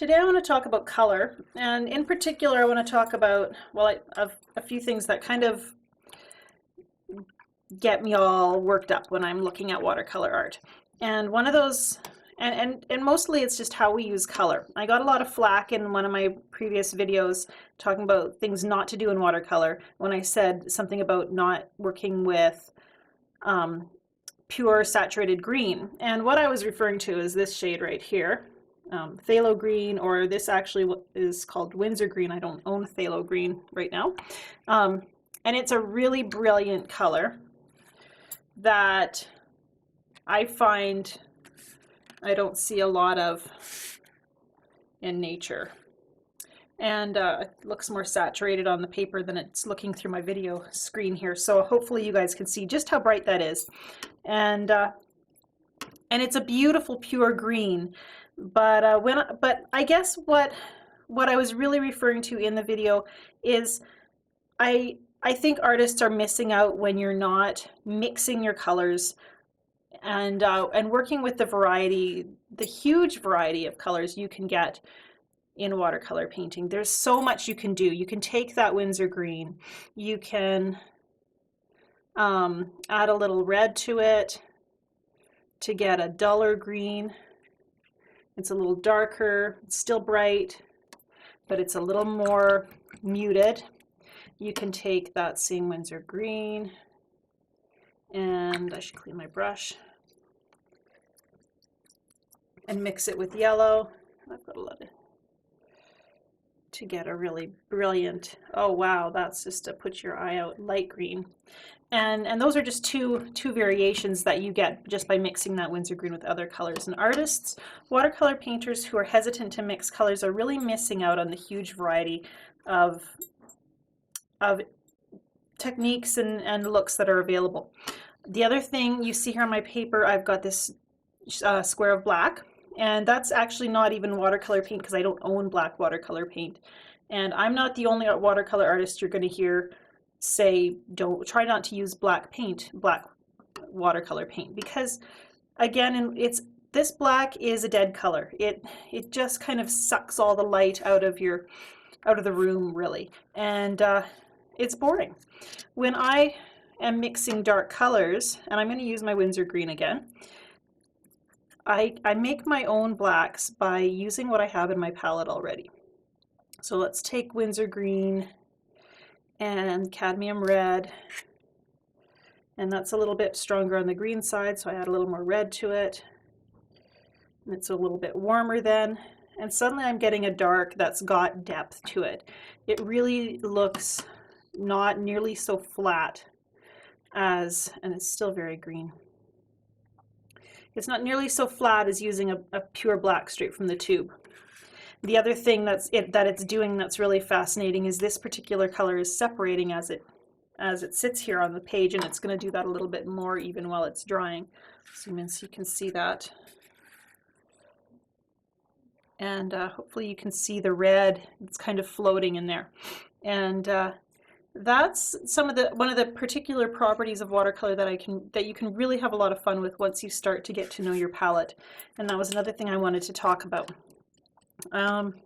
Today I want to talk about color, and in particular I want to talk about, well, a few things that kind of get me all worked up when I'm looking at watercolor art. And one of those, and mostly it's just how we use color. I got a lot of flack in one of my previous videos talking about things not to do in watercolor when I said something about not working with pure saturated green. And what I was referring to is this shade right here. Phthalo green, or this actually is called Windsor green. I don't own phthalo green right now. And it's a really brilliant color that I find I don't see a lot of in nature. And it looks more saturated on the paper than it's looking through my video screen here. So hopefully you guys can see just how bright that is. And it's a beautiful pure green. But I guess what I was really referring to in the video is I think artists are missing out when you're not mixing your colors and working with the huge variety of colors you can get in watercolor painting. There's so much you can do. You can take that Windsor green, you can add a little red to it to get a duller green. It's a little darker, it's still bright, but it's a little more muted. You can take that same Windsor green, and I should clean my brush, and mix it with yellow. I've got a lot of, to get a really brilliant, oh wow, that's just to put your eye out, light green. And those are just two variations that you get just by mixing that Windsor green with other colors. And artists, watercolor painters who are hesitant to mix colors are really missing out on the huge variety of techniques and looks that are available. The other thing you see here on my paper, I've got this square of black, and that's actually not even watercolor paint because I don't own black watercolor paint. And I'm not the only watercolor artist you're going to hear say try not to use black watercolor paint, because again, this black is a dead color. It just kind of sucks all the light out of the room, really, and it's boring. When I am mixing dark colors, and I'm going to use my Windsor green again, I make my own blacks by using what I have in my palette already. So let's take Windsor green and cadmium red, and that's a little bit stronger on the green side, so I add a little more red to it, and it's a little bit warmer then, and suddenly I'm getting a dark that's got depth to it. It really looks not nearly so flat as, and it's still very green, it's not nearly so flat as using a pure black straight from the tube. The other thing that it's doing that's really fascinating is this particular color is separating as it sits here on the page, and it's going to do that a little bit more even while it's drying. Zoom in so you can see that. And hopefully you can see the red. It's kind of floating in there. And that's one of the particular properties of watercolor that you can really have a lot of fun with once you start to get to know your palette. And that was another thing I wanted to talk about. Let's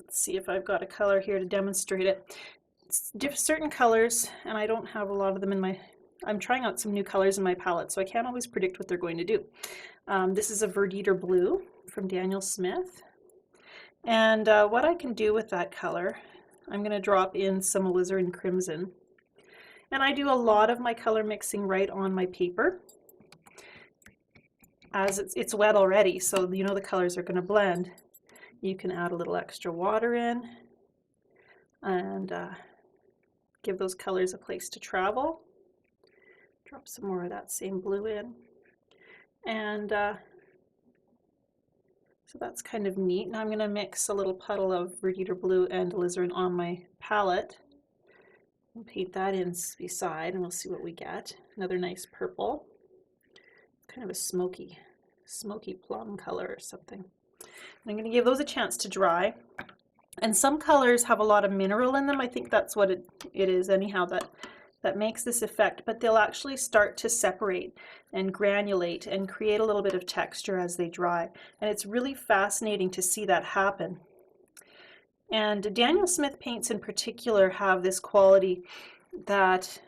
see if I've got a color here to demonstrate it. Certain colors, and I don't have a lot of them in my, I'm trying out some new colors in my palette, so I can't always predict what they're going to do. This is a Verditer Blue from Daniel Smith. And what I can do with that color, I'm going to drop in some alizarin crimson. And I do a lot of my color mixing right on my paper, as it's wet already, so you know the colors are going to blend. You can add a little extra water in and give those colors a place to travel. Drop some more of that same blue in, and so that's kind of neat. Now I'm going to mix a little puddle of Verditer Blue and alizarin on my palette and paint that in beside, and we'll see what we get. Another nice purple. Kind of a smoky plum color or something. And I'm going to give those a chance to dry. And some colors have a lot of mineral in them. I think that's what it is anyhow, that that makes this effect, but they'll actually start to separate and granulate and create a little bit of texture as they dry. And it's really fascinating to see that happen. And Daniel Smith paints in particular have this quality that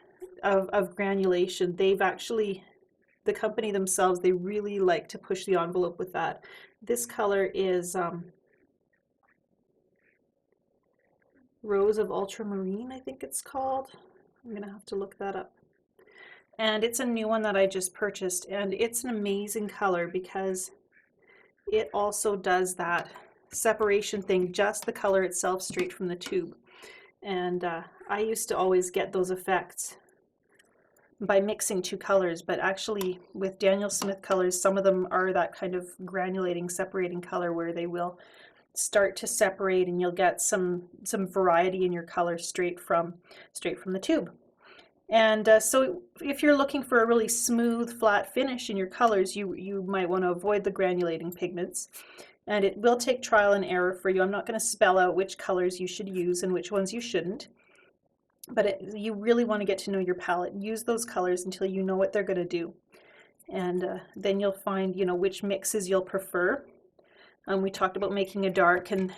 of granulation. They've actually, the company themselves, they really like to push the envelope with that. This color is Rose of Ultramarine, I think it's called. I'm gonna have to look that up. And it's a new one that I just purchased, and it's an amazing color because it also does that separation thing, just the color itself straight from the tube. And I used to always get those effects by mixing two colors, but actually with Daniel Smith colors, some of them are that kind of granulating, separating color where they will start to separate and you'll get some variety in your color straight from the tube. And so if you're looking for a really smooth, flat finish in your colors, you might want to avoid the granulating pigments. And it will take trial and error for you. I'm not going to spell out which colors you should use and which ones you shouldn't. But you really want to get to know your palette. Use those colors until you know what they're going to do. And then you'll find, you know, which mixes you'll prefer. We talked about making a dark, and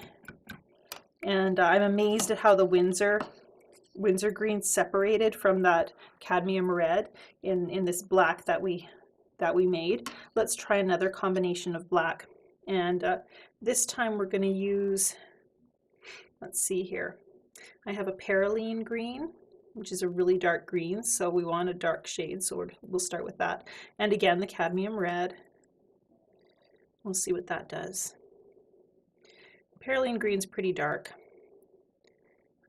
I'm amazed at how the Windsor green separated from that cadmium red in this black that we made. Let's try another combination of black. And this time we're going to use, let's see here, I have a Perylene green, which is a really dark green, so we want a dark shade, so we'll start with that. And again, the cadmium red. We'll see what that does. Perylene green's pretty dark.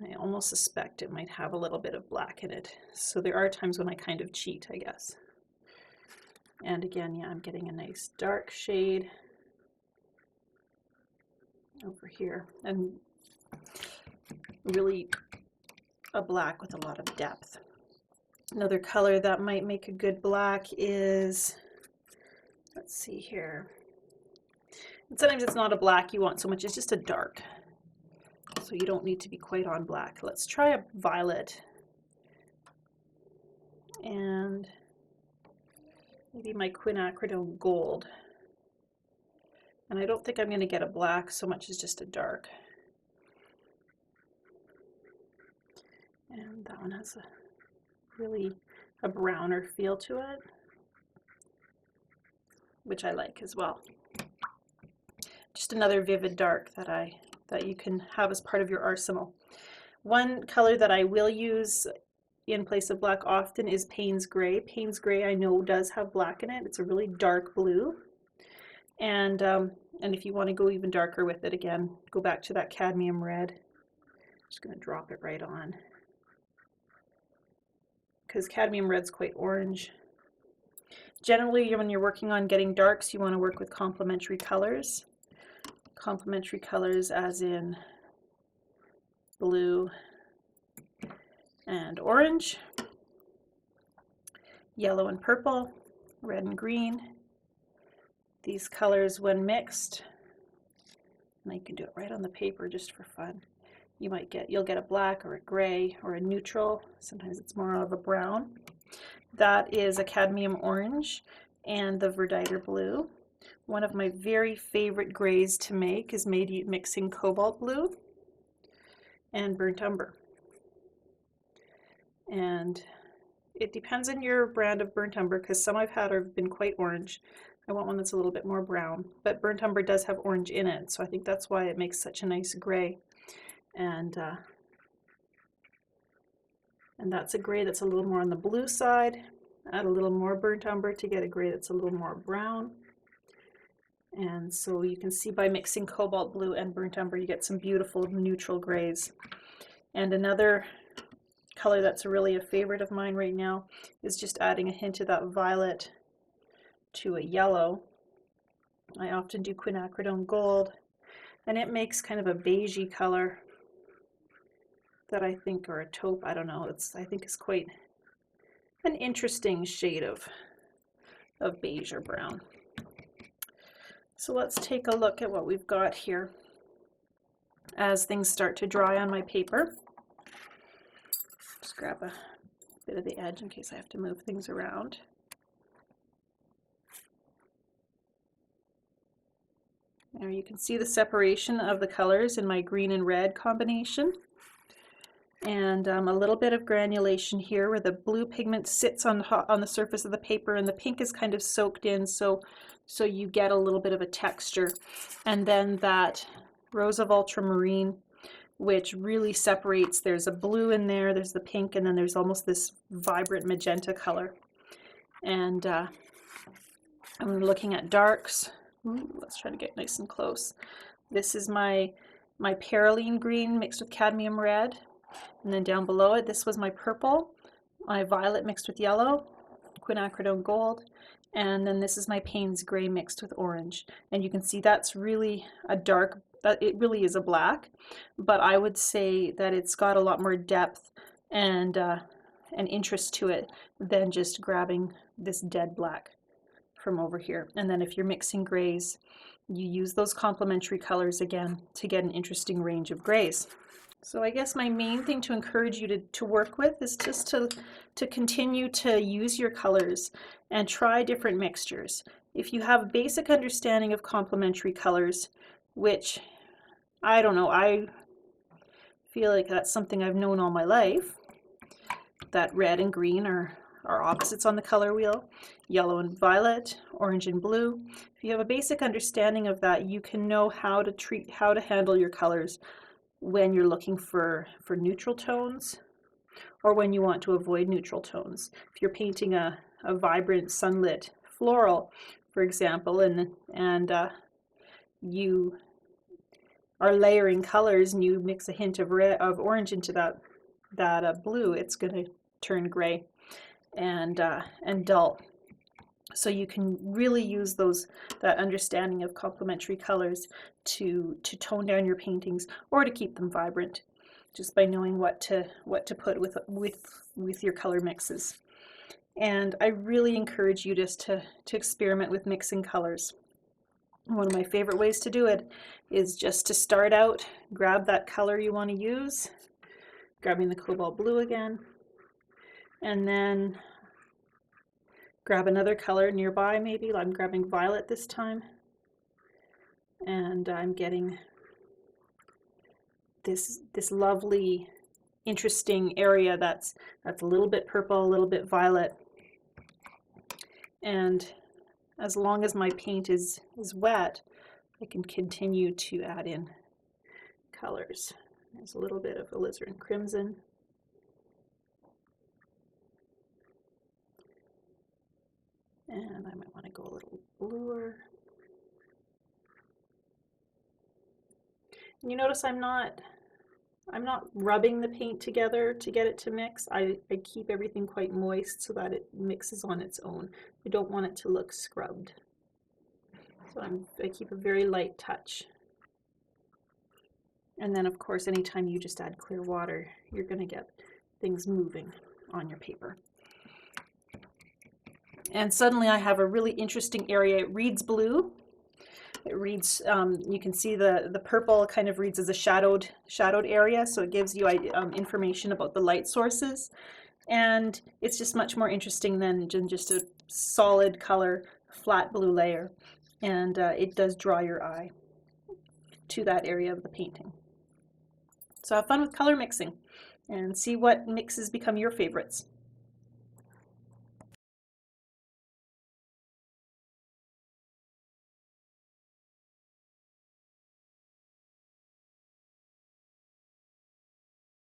I almost suspect it might have a little bit of black in it. So there are times when I kind of cheat, I guess. And again, yeah, I'm getting a nice dark shade over here. And really a black with a lot of depth. Another color that might make a good black is, let's see here. And sometimes it's not a black you want so much, it's just a dark. So you don't need to be quite on black. Let's try a violet. And maybe my quinacridone gold. And I don't think I'm going to get a black so much as just a dark. And that one has really a browner feel to it, which I like as well. Just another vivid dark that you can have as part of your arsenal. One color that I will use in place of black often is Payne's Gray. Payne's Gray I know does have black in it. It's a really dark blue. And if you want to go even darker with it, again, go back to that cadmium red. I'm just going to drop it right on, because cadmium red's quite orange. Generally, when you're working on getting darks, you want to work with complementary colors. Complementary colors as in blue and orange, yellow and purple, red and green. These colors, when mixed, and you can do it right on the paper just for fun, you'll get a black or a gray or a neutral. Sometimes it's more of a brown. That is a cadmium orange and the verditer blue. One of my very favorite grays to make is mixing cobalt blue and burnt umber. And it depends on your brand of burnt umber, because some I've had have been quite orange. I want one that's a little bit more brown, but burnt umber does have orange in it, so I think that's why it makes such a nice gray. And that's a gray that's a little more on the blue side. Add a little more burnt umber to get a gray that's a little more brown. And so you can see by mixing cobalt blue and burnt umber, you get some beautiful neutral grays. And another color that's really a favorite of mine right now is just adding a hint of that violet to a yellow. I often do quinacridone gold, and it makes kind of a beigey color that I think, or a taupe, I don't know, I think is quite an interesting shade of beige or brown. So let's take a look at what we've got here as things start to dry on my paper. Just grab a bit of the edge in case I have to move things around. There you can see the separation of the colors in my green and red combination. And a little bit of granulation here where the blue pigment sits on the surface of the paper and the pink is kind of soaked in, so you get a little bit of a texture. And then that rose of ultramarine, which really separates. There's a blue in there, there's the pink, and then there's almost this vibrant magenta color. And I'm looking at darks. Ooh, let's try to get nice and close. This is my perylene green mixed with cadmium red. And then down below it, this was my purple, my violet mixed with yellow, quinacridone gold, and then this is my Payne's gray mixed with orange. And you can see that's really a dark, it really is a black, but I would say that it's got a lot more depth and interest to it than just grabbing this dead black from over here. And then if you're mixing grays, you use those complementary colors again to get an interesting range of grays. So I guess my main thing to encourage you to work with is just to continue to use your colors and try different mixtures. If you have a basic understanding of complementary colors, which I don't know, I feel like that's something I've known all my life, that red and green are opposites on the color wheel, yellow and violet, orange and blue. If you have a basic understanding of that, you can know how to handle your colors when you're looking for neutral tones or when you want to avoid neutral tones. If you're painting a vibrant sunlit floral, for example, and you are layering colors and you mix a hint of orange into that blue, it's going to turn gray and dull. So you can really use that understanding of complementary colors to tone down your paintings or to keep them vibrant, just by knowing what to put with your color mixes. And I really encourage you just to experiment with mixing colors. One of my favorite ways to do it is just to start out, grab that color you want to use, grabbing the cobalt blue again, and then grab another color nearby. Maybe I'm grabbing violet this time, and I'm getting this lovely, interesting area that's a little bit purple, a little bit violet. And as long as my paint is wet, I can continue to add in colors. There's a little bit of alizarin crimson. And I might want to go a little bluer. And you notice I'm not rubbing the paint together to get it to mix. I keep everything quite moist so that it mixes on its own. I don't want it to look scrubbed. So I keep a very light touch. And then of course, anytime you just add clear water, you're going to get things moving on your paper. And suddenly I have a really interesting area. It reads blue. It reads, you can see the purple kind of reads as a shadowed area, so it gives you information about the light sources. And it's just much more interesting than just a solid color, flat blue layer. And it does draw your eye to that area of the painting. So have fun with color mixing and see what mixes become your favorites.